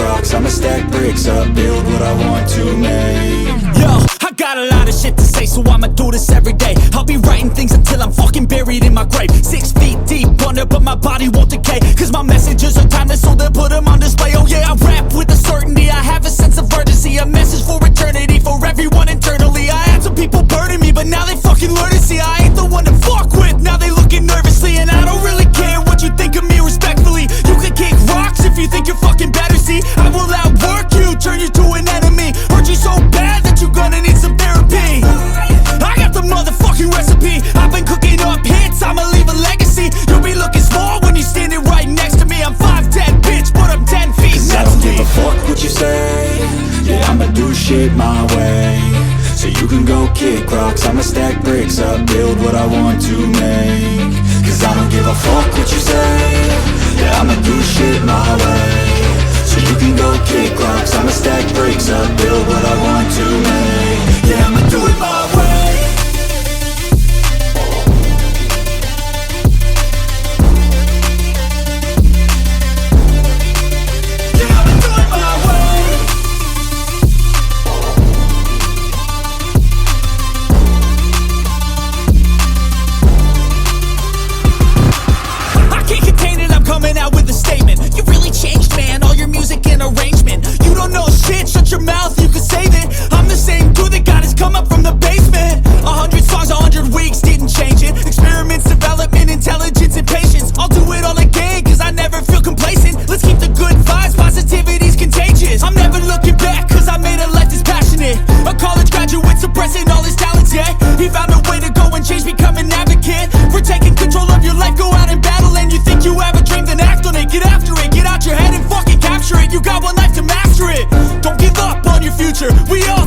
rocks, I'ma stack bricks up, build what I want to make. Yo, I got a lot of shit to say, so I'ma do this every day. I'll be writing things until I'm fucking buried in my grave. 6 feet deep under, but my body won't decay, cause my messages are timeless, so they'll put them on display. Oh yeah, I rap with a certainty, I have a sense of urgency, a message for eternity, for everyone internally. I had some people burning me, but now they fucking learn to see I ain't the one to fuck with, now they looking nervously. And I don't really care what you think of me, respectfully. You can kick rocks if you think you're fucking better, see I will outwork you, turn you to an enemy, hurt you so bad that you're gonna need some therapy. I got the motherfucking recipe, I've been cooking up hits, I'ma leave a legacy. You'll be looking small when you're standing right next to me. I'm 5'10", bitch, but I'm 10 feet next to me. I don't give a fuck what you say, yeah, I'ma do shit my way. So you can go kick rocks, I'ma stack bricks up, build what I want to make. Cause I don't give a fuck what you say, yeah, I'ma do shit my way. So you can go kick rocks, I'ma stack bricks up, build what I want to make. Yeah, I'ma do it my way. Shut your mouth, you can save it. I'm the same dude that got his come up from the basement. 100 songs, 100 weeks, didn't change it. Experiments, development, intelligence, and patience. I'll do it all again, cause I never feel complacent. Let's keep the good vibes, positivity's contagious. I'm never looking back, cause I made a life that's passionate. A college graduate suppressing all his talents, yeah. He found a way to go and change, become an advocate. For taking control of your life, go out and battle. And you think you have a dream, then act on it. Get after it, get out your head and fucking capture it. You got one life to master it. Don't give up on your future, we all